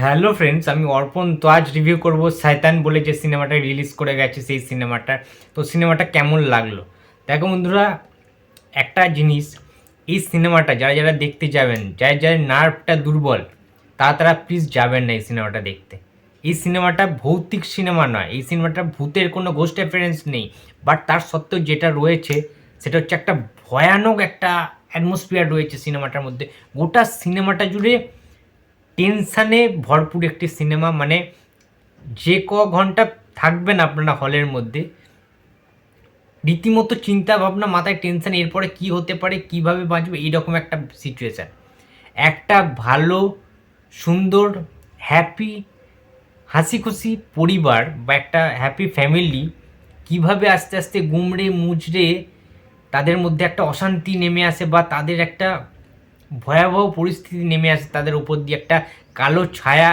Hello friends, আমি অর্পণ। তো আজ রিভিউ করব শয়তান বলে যে সিনেমাটা রিলিজ করে গেছে, সেই সিনেমাটা। তো সিনেমাটা কেমন লাগলো? দেখো বন্ধুরা, একটা জিনিস, এই সিনেমাটা যারা যারা দেখতে যাবেন, যারা যারা নার্ভটা দুর্বল, তারা প্লিজ যাবেন না এই সিনেমাটা দেখতে। এই সিনেমাটা ভৌতিক সিনেমা নয়, এই সিনেমাটা ভূতের কোনো ঘোস্ট রেফারেন্স নেই। বাট তার সত্ত্বেও যেটা রয়েছে সেটা হচ্ছে একটা ভয়ানক একটা অ্যাটমসফিয়ার রয়েছে সিনেমাটার মধ্যে। গোটা সিনেমাটা জুড়ে টেনশানে ভরপুর একটি সিনেমা। মানে যে ঘন্টা থাকবেন আপনারা হলের মধ্যে, রীতিমতো চিন্তা ভাবনা মাথায়, টেনশন, এরপরে কি হতে পারে, কিভাবে বাঁচবে, এইরকম একটা সিচুয়েশান। একটা ভালো, সুন্দর, হ্যাপি, হাসি খুশি পরিবার বা একটা হ্যাপি ফ্যামিলি কিভাবে আস্তে আস্তে গুমড়ে মুচড়ে তাদের মধ্যে একটা অশান্তি নেমে আসে, বা তাদের একটা ভয়াবহ পরিস্থিতি নেমে আসে তাদের উপর দিয়ে, একটা কালো ছায়া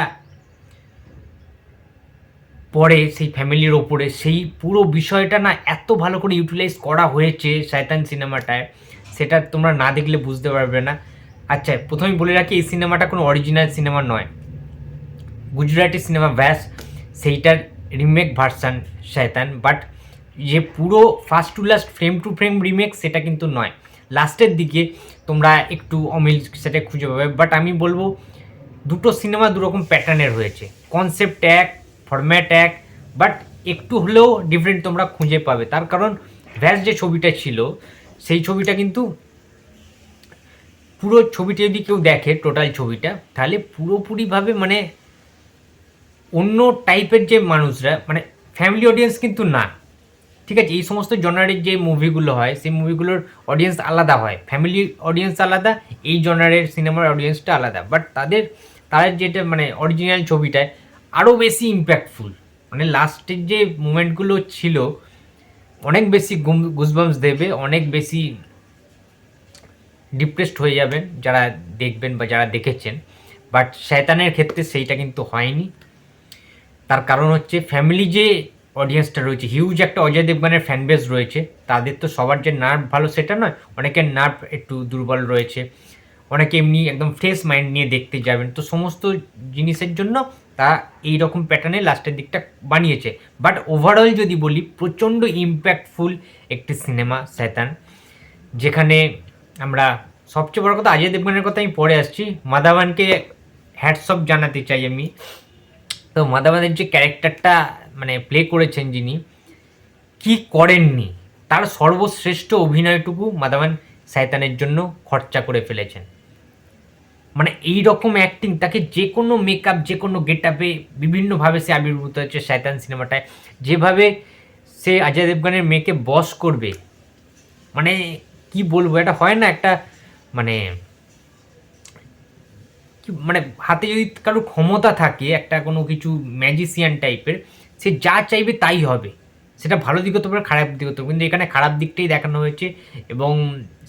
পড়ে সেই ফ্যামিলির ওপরে। সেই পুরো বিষয়টা না এত ভালো করে ইউটিলাইজ করা হয়েছে শয়তান সিনেমাটায়, সেটা তোমরা না দেখলে বুঝতে পারবে না। আচ্ছা, প্রথমেই বলে রাখি, এই সিনেমাটা কোনো অরিজিনাল সিনেমা নয়, গুজরাটি সিনেমা ব্যাস, সেইটার রিমেক ভার্সান শয়তান। বাট যে পুরো first to last frame two frame remake সেটা কিন্তু নয়। লাস্টের দিকে তোমরা একটু অমিল সেটা খুঁজে পাবে। বাট আমি বলবো দুটো সিনেমা দুরকম প্যাটার্নের হয়েছে, কনসেপ্ট এক, ফরম্যাট এক, বাট একটু হলেও ডিফারেন্ট তোমরা খুঁজে পাবে। তার কারণ ভ্যাস যে ছবিটা ছিল, সেই ছবিটা কিন্তু, পুরো ছবিটা যদি কেউ দেখে টোটাল ছবিটা, তাহলে পুরোপুরিভাবে মানে অন্য টাইপের যে মানুষরা, মানে ফ্যামিলি অডিয়েন্স কিন্তু না, ঠিক আছে? এই সমস্ত জনারের যে মুভিগুলো হয়, সেই মুভিগুলোর অডিয়েন্স আলাদা হয়, ফ্যামিলি অডিয়েন্স আলাদা, এই জনারের সিনেমার অডিয়েন্সটা আলাদা। বাট তাদের যেটা মানে অরিজিনাল ছবিটায় আরও বেশি ইম্প্যাক্টফুল। মানে লাস্টের যে মুমেন্টগুলো ছিল অনেক বেশি গুজবাম্পস দেবে, অনেক বেশি ডিপ্রেসড হয়ে যাবেন যারা দেখবেন বা যারা দেখেছেন। বাট শয়তানের ক্ষেত্রে সেইটা কিন্তু হয়নি। তার কারণ হচ্ছে ফ্যামিলি যে অডিয়েন্সটা রয়েছে, হিউজ একটা অজয় দেবগানের ফ্যান বেস রয়েছে। তাদের তো সবার যে নার্ভ ভালো সেটা নয়, অনেকের নার্ভ একটু দুর্বল রয়েছে, অনেকে এমনি একদম ফ্রেশ মাইন্ড নিয়ে দেখতে যাবেন। তো সমস্ত জিনিসের জন্য তা এই রকম প্যাটার্নে লাস্টের দিকটা বানিয়েছে। বাট ওভারঅল যদি বলি, প্রচণ্ড ইম্প্যাক্টফুল একটি সিনেমা শয়তান, যেখানে আমরা, সবচেয়ে বড় কথা অজয় দেবগানের কথা আমি পরে আসছি, মাধবনকে হ্যাটসঅপ জানাতে চাই আমি। তো মাধবনের যে ক্যারেক্টারটা মানে প্লে করেছেন যিনি, কি করেননি, তার সর্বশ্রেষ্ঠ অভিনয়টুকু মাধবন শয়তানের জন্য খরচা করে ফেলেছেন। মানে এই রকম অ্যাক্টিং, তাকে যে কোনো মেকআপ, যে কোনো গেট আপে বিভিন্নভাবে সে আবির্ভূত হয়েছে শয়তান সিনেমাটায়। যেভাবে সে অজয় দেবগানের মেয়েকে বশ করবে, মানে কি বলবো, এটা হয় না একটা, মানে মানে হাতে যদি কারো ক্ষমতা থাকে, একটা কোনো কিছু ম্যাজিসিয়ান টাইপের, সে যা চাইবে তাই হবে। সেটা ভালো দিক হতে পারে, খারাপ দিক হতে পারে, কিন্তু এখানে খারাপ দিকটাই দেখানো হয়েছে। এবং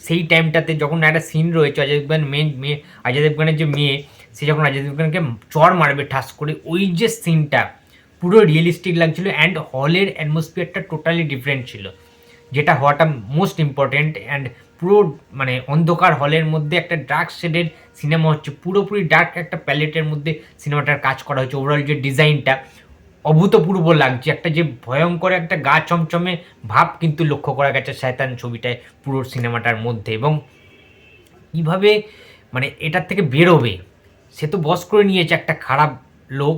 সেই টাইমটাতে যখন একটা সিন রয়েছে, অজয় দেবগান মেয়ে, অজয় দেবগানের যে মেয়ে, সে যখন অজয় দেবগানকে চড় মারবে ঠাস করে, ওই যে সিনটা পুরো রিয়েলিস্টিক লাগছিল। অ্যান্ড হলের অ্যাটমসফিয়ারটা টোটালি ডিফারেন্ট ছিল, যেটা হওয়াটা মোস্ট ইম্পর্ট্যান্ট। অ্যান্ড পুরো মানে অন্ধকার হলের মধ্যে একটা ডার্ক শেডের সিনেমা হচ্ছে, পুরোপুরি ডার্ক একটা প্যালেটের মধ্যে সিনেমাটার কাজ করা হয়েছে। ওভারঅল যে ডিজাইনটা অভূতপূর্ব লাগছে, একটা যে ভয়ঙ্কর একটা গা চমচমে ভাব কিন্তু লক্ষ্য করা গেছে শয়তান ছবিটায় পুরো সিনেমাটার মধ্যে। এবং কীভাবে মানে এটার থেকে বেরোবে, সে তো বস করে নিয়েছে একটা খারাপ লোক,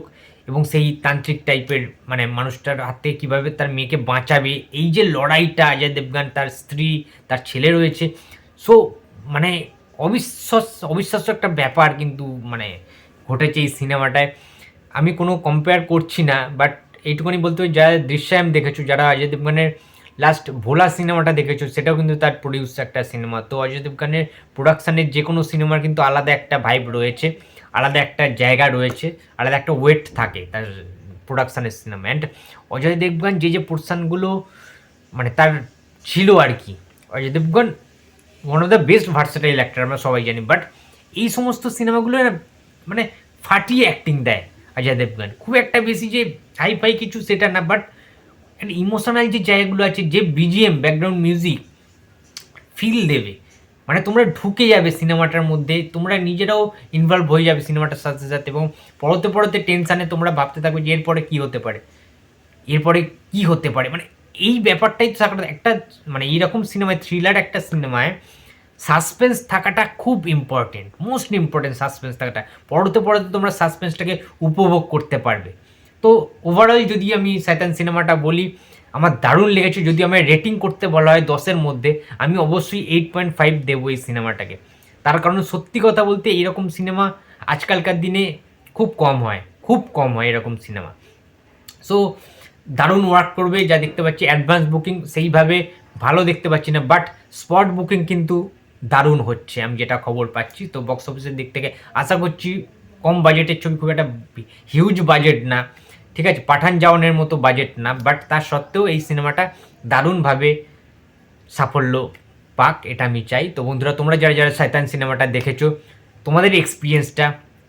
এবং সেই তান্ত্রিক টাইপের মানে মানুষটার হাত থেকে কীভাবে তার মেয়েকে বাঁচাবে, এই যে লড়াইটা, অজয় দেবগান, তার স্ত্রী, তার ছেলে রয়েছে। সো মানে অবিশ্বাস্য একটা ব্যাপার কিন্তু মানে ঘটেছে এই সিনেমাটায়। আমি কোনো কম্পেয়ার করছি না, বাট এইটুকুনি বলতে হবে, যারা দৃশ্যায়ন দেখেছো, যারা অজয় দেবগানের লাস্ট ভোলা সিনেমাটা দেখেছো, সেটাও কিন্তু তার প্রডিউস একটা সিনেমা। তো অজয় দেবগানের প্রোডাকশানের যে কোনো সিনেমার কিন্তু আলাদা একটা ভাইব রয়েছে, আলাদা একটা জায়গা রয়েছে, আলাদা একটা ওয়েট থাকে তার প্রোডাকশানের সিনেমা। অ্যান্ড অজয় দেবগান যে পোর্শানগুলো মানে তার ছিল আর কি, Ajay Devgn one of the best versatile actor, আমরা সবাই জানি। বাট এই সমস্ত সিনেমাগুলো মানে ফাটিয়ে অ্যাক্টিং দেয় অজয় দেবগান, খুব একটা বেশি যে হাই ফাই কিছু সেটা না, বাট ইমোশনাল যে জায়গাগুলো আছে, যে বিজিএম ব্যাকগ্রাউন্ড মিউজিক ফিল দেবে, মানে তোমরা ঢুকে যাবে সিনেমাটার মধ্যে, তোমরা নিজেরাও ইনভলভ হয়ে যাবে সিনেমাটার সাথে সাথে, এবং পরতে পরতে টেনশানে তোমরা ভাবতে থাকবে যে এরপরে কী হতে পারে, এরপরে কি হতে পারে। মানে এই ব্যাপারটাই তো থাকাটা একটা, মানে এইরকম সিনেমায়, থ্রিলার একটা সিনেমায় সাসপেন্স থাকাটা খুব ইম্পর্টেন্ট, মোস্ট ইম্পর্টেন্ট সাসপেন্স থাকাটা। পরতে পরতে তোমরা সাসপেন্সটাকে উপভোগ করতে পারবে। তো ওভারঅল যদি আমি শয়তান সিনেমাটা বলি, আমার দারুণ লেগেছে। যদি আমার রেটিং করতে বলা হয় 10-এর মধ্যে, আমি অবশ্যই 8.5 দেবো এই সিনেমাটাকে। তার কারণ সত্যি কথা বলতে এইরকম সিনেমা আজকালকার দিনে খুব কম হয়, খুব কম হয় এরকম সিনেমা। সো দারুণ ওয়ার্ক করবে যা দেখতে পাচ্ছি। অ্যাডভান্স বুকিং সেইভাবে ভালো দেখতে পাচ্ছি না, বাট স্পট বুকিং কিন্তু দারুণ হচ্ছে আমি যেটা খবর পাচ্ছি। তো বক্স অফিসের দিক থেকে আশা করছি, কম বাজেটের ছবি, খুব একটা হিউজ বাজেট না, ঠিক আছে, পাঠান জাওয়ানের মতো বাজেট না, বাট তার সত্ত্বেও এই সিনেমাটা দারুণভাবে সাফল্য পাক, এটা আমি চাই। তো বন্ধুরা, তোমরা যারা যারা শয়তান সিনেমাটা দেখেছো, তোমাদের এক্সপিরিয়েন্সটা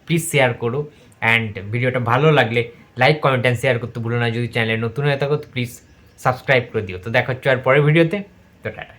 প্লিজ শেয়ার করো। অ্যান্ড ভিডিওটা ভালো লাগলে লাইক, কমেন্ট অ্যান্ড শেয়ার করতে ভুলো না। যদি চ্যানেলে নতুন হয়ে থাকো তো প্লিজ সাবস্ক্রাইব করে দিও। তো দেখা হচ্ছে আর পরের ভিডিওতে। তো টাটা।